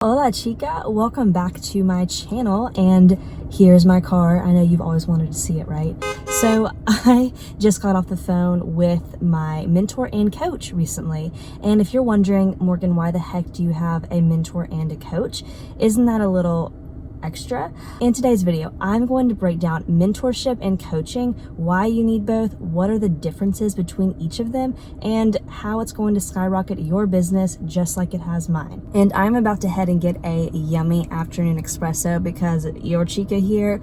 Hola chica, welcome back to my channel, and here's my car. I know you've always wanted to see it, right? So I just got off the phone with my mentor and coach recently, and if you're wondering, Morgan, why the heck do you have a mentor and a coach? Isn't that a little extra? In today's video, I'm going to break down mentorship and coaching, why you need both, what are the differences between each of them, and how it's going to skyrocket your business just like it has mine. And I'm about to head and get a yummy afternoon espresso because your chica here,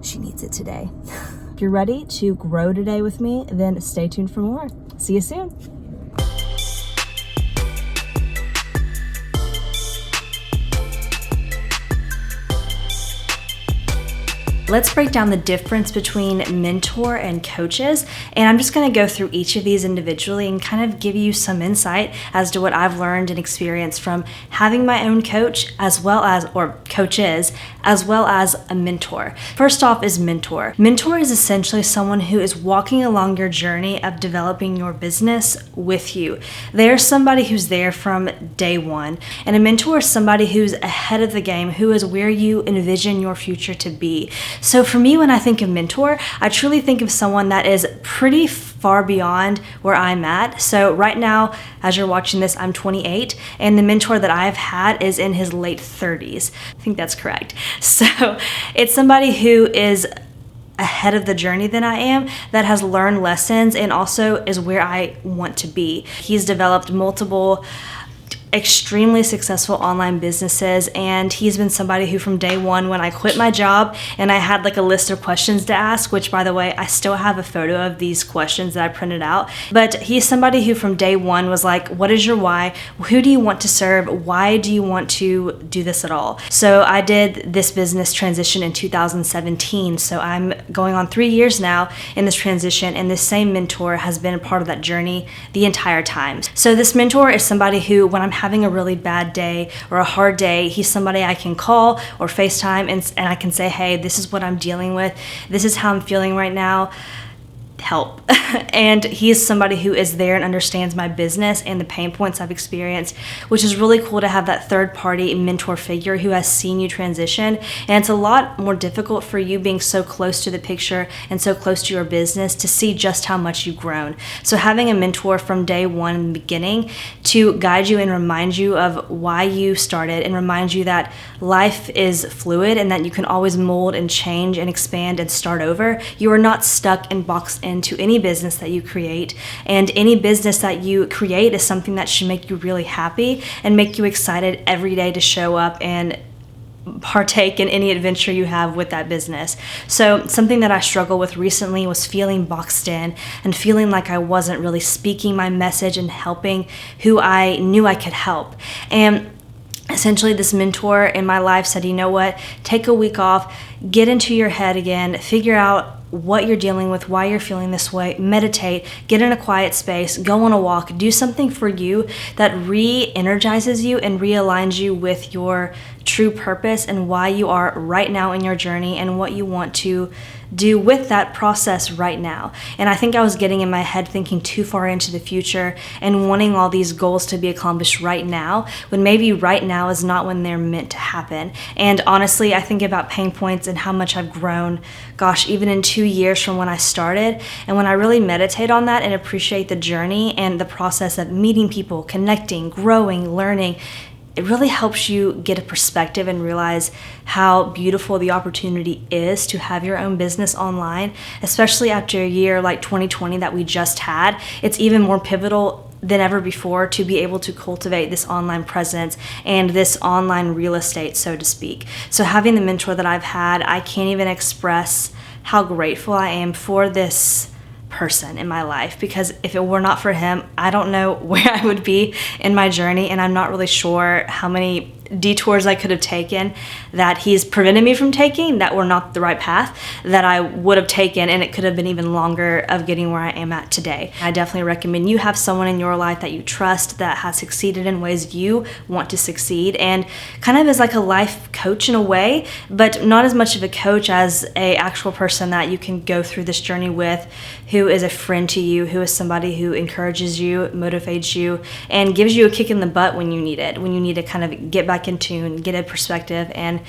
she needs it today. If you're ready to grow today with me, then stay tuned for more. See you soon. Let's break down the difference between mentor and coaches, and I'm just going to go through each of these individually and kind of give you some insight as to what I've learned and experienced from having my own coach or coaches as well as a mentor. First off is mentor. Mentor is essentially someone who is walking along your journey of developing your business with you. They're somebody who's there from day one, and a mentor is somebody who's ahead of the game, who is where you envision your future to be. So for me, when I think of mentor, I truly think of someone that is pretty far beyond where I'm at. So right now, as you're watching this, I'm 28, and the mentor that I've had is in his late 30s. I think that's correct. So it's somebody who is ahead of the journey than I am, that has learned lessons and also is where I want to be. He's developed multiple extremely successful online businesses, and he's been somebody who from day one, when I quit my job and I had like a list of questions to ask, which by the way, I still have a photo of these questions that I printed out, but he's somebody who from day one was like, what is your why? Who do you want to serve? Why do you want to do this at all? So I did this business transition in 2017, so I'm going on 3 years now in this transition, and this same mentor has been a part of that journey the entire time. So this mentor is somebody who, when I'm having a really bad day or a hard day, he's somebody I can call or FaceTime and I can say, hey, this is what I'm dealing with. This is how I'm feeling right now. Help. And he is somebody who is there and understands my business and the pain points I've experienced, which is really cool to have that third party mentor figure who has seen you transition. And it's a lot more difficult for you being so close to the picture and so close to your business to see just how much you've grown. So having a mentor from day one in the beginning to guide you and remind you of why you started and remind you that life is fluid and that you can always mold and change and expand and start over. You are not stuck and boxed into any business that you create, and any business that you create is something that should make you really happy and make you excited every day to show up and partake in any adventure you have with that business. So something that I struggled with recently was feeling boxed in and feeling like I wasn't really speaking my message and helping who I knew I could help. And essentially this mentor in my life said, you know what, take a week off, get into your head again, figure out what you're dealing with, why you're feeling this way, meditate, get in a quiet space, go on a walk, do something for you that re-energizes you and realigns you with your true purpose and why you are right now in your journey and what you want to do with that process right now. And I think I was getting in my head thinking too far into the future and wanting all these goals to be accomplished right now, when maybe right now is not when they're meant to happen. And honestly, I think about pain points and how much I've grown, gosh, even in 2 years from when I started. And when I really meditate on that and appreciate the journey and the process of meeting people, connecting, growing, learning, it really helps you get a perspective and realize how beautiful the opportunity is to have your own business online, especially after a year like 2020 that we just had. It's even more pivotal than ever before to be able to cultivate this online presence and this online real estate, so to speak. So having the mentor that I've had, I can't even express how grateful I am for this person in my life, because if it were not for him, I don't know where I would be in my journey, and I'm not really sure how many detours I could have taken that he's prevented me from taking that were not the right path that I would have taken, and it could have been even longer of getting where I am at today. I definitely recommend you have someone in your life that you trust that has succeeded in ways you want to succeed, and kind of is like a life coach in a way, but not as much of a coach as a actual person that you can go through this journey with, who is a friend to you, who is somebody who encourages you, motivates you, and gives you a kick in the butt when you need it, when you need to kind of get back back in tune, get a perspective, and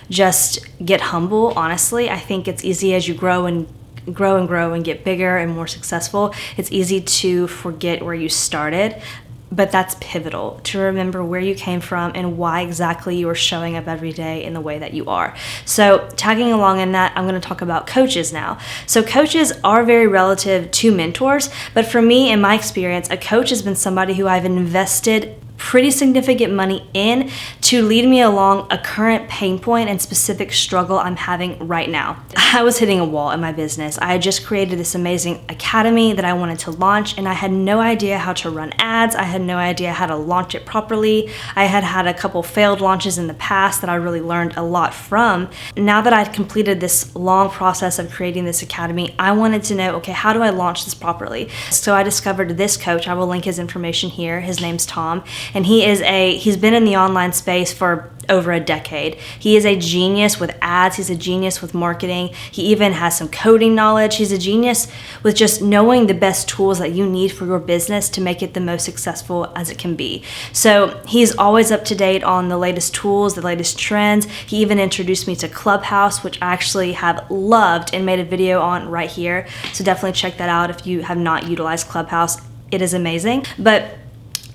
just get humble. Honestly, I think it's easy as you grow and get bigger and more successful. It's easy to forget where you started, but that's pivotal to remember where you came from and why exactly you are showing up every day in the way that you are. So tagging along in that, I'm going to talk about coaches now. So coaches are very relative to mentors, but for me, in my experience, a coach has been somebody who I've invested pretty significant money in to lead me along a current pain point and specific struggle I'm having right now. I was hitting a wall in my business. I had just created this amazing academy that I wanted to launch, and I had no idea how to run ads. I had no idea how to launch it properly. I had had a couple failed launches in the past that I really learned a lot from. Now that I'd completed this long process of creating this academy, I wanted to know, okay, how do I launch this properly? So I discovered this coach. I will link his information here. His name's Tom. And he's been in the online space for over a decade. He is a genius with ads. He's a genius with marketing. He even has some coding knowledge. He's a genius with just knowing the best tools that you need for your business to make it the most successful as it can be. So he's always up to date on the latest tools, the latest trends. He even introduced me to Clubhouse, which I actually have loved and made a video on right here. So definitely check that out if you have not utilized Clubhouse. It is amazing. But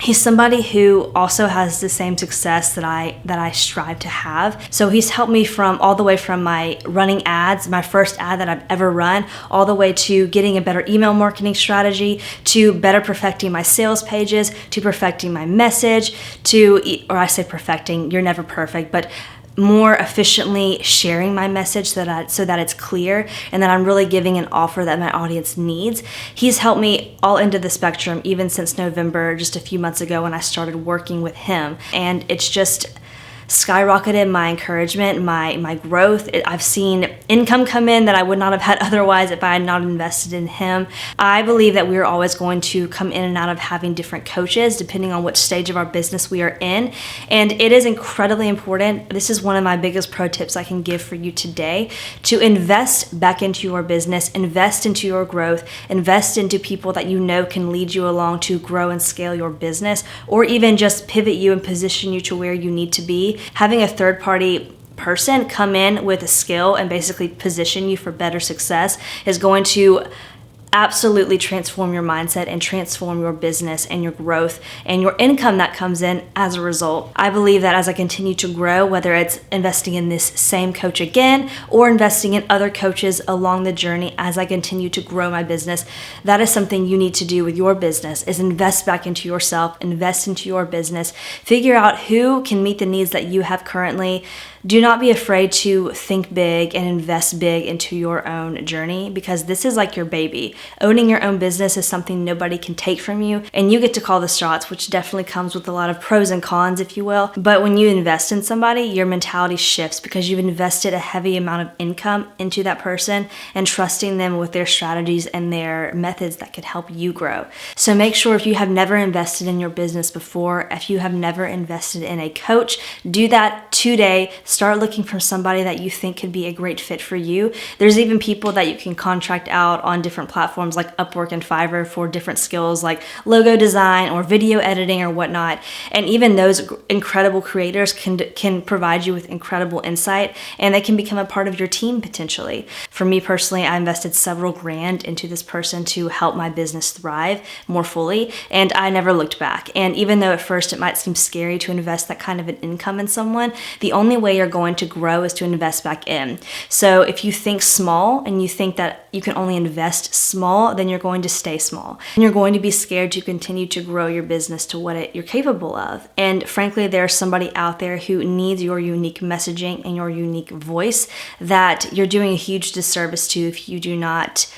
he's somebody who also has the same success that I strive to have. So he's helped me from all the way from my running ads, my first ad that I've ever run, all the way to getting a better email marketing strategy, to better perfecting my sales pages, to perfecting my message, or I say perfecting, you're never perfect, but more efficiently sharing my message so that it's clear and that I'm really giving an offer that my audience needs. He's helped me all into the spectrum, even since November, just a few months ago when I started working with him. And it's just skyrocketed my encouragement, my growth. I've seen income come in that I would not have had otherwise if I had not invested in him. I believe that we're always going to come in and out of having different coaches depending on which stage of our business we are in. And it is incredibly important. This is one of my biggest pro tips I can give for you today, to invest back into your business, invest into your growth, invest into people that you know can lead you along to grow and scale your business, or even just pivot you and position you to where you need to be. Having a third-party person come in with a skill and basically position you for better success is going to absolutely transform your mindset and transform your business and your growth and your income that comes in as a result. I believe that as I continue to grow, whether it's investing in this same coach again or investing in other coaches along the journey as I continue to grow my business, that is something you need to do with your business, is invest back into yourself, invest into your business, figure out who can meet the needs that you have currently. Do not be afraid to think big and invest big into your own journey, because this is like your baby. Owning your own business is something nobody can take from you, and you get to call the shots, which definitely comes with a lot of pros and cons, if you will. But when you invest in somebody, your mentality shifts because you've invested a heavy amount of income into that person and trusting them with their strategies and their methods that could help you grow. So make sure, if you have never invested in your business before, if you have never invested in a coach, do that today. Start looking for somebody that you think could be a great fit for you. There's even people that you can contract out on different platforms like Upwork and Fiverr for different skills like logo design or video editing or whatnot. And even those incredible creators can provide you with incredible insight, and they can become a part of your team potentially. For me personally, I invested several grand into this person to help my business thrive more fully, and I never looked back. And even though at first it might seem scary to invest that kind of an income in someone, the only way you're going to grow is to invest back in. So if you think small and you think that you can only invest small, then you're going to stay small. And you're going to be scared to continue to grow your business to what you're capable of. And frankly, there's somebody out there who needs your unique messaging and your unique voice that you're doing a huge disservice to if you do not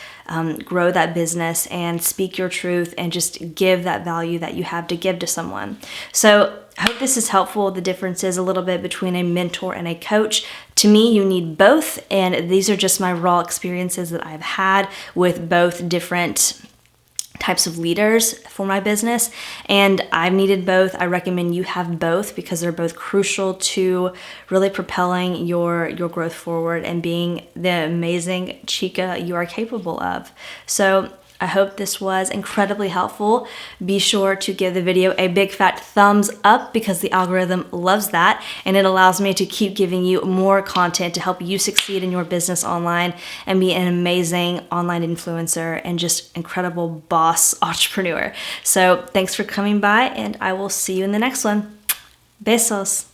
grow that business and speak your truth and just give that value that you have to give to someone. So I hope this is helpful. The difference is a little bit between a mentor and a coach. To me, you need both, and these are just my raw experiences that I've had with both different types of leaders for my business, and I've needed both. I recommend you have both because they're both crucial to really propelling your growth forward and being the amazing chica you are capable of. So I hope this was incredibly helpful. Be sure to give the video a big fat thumbs up because the algorithm loves that, and it allows me to keep giving you more content to help you succeed in your business online and be an amazing online influencer and just incredible boss entrepreneur. So thanks for coming by, and I will see you in the next one. Besos.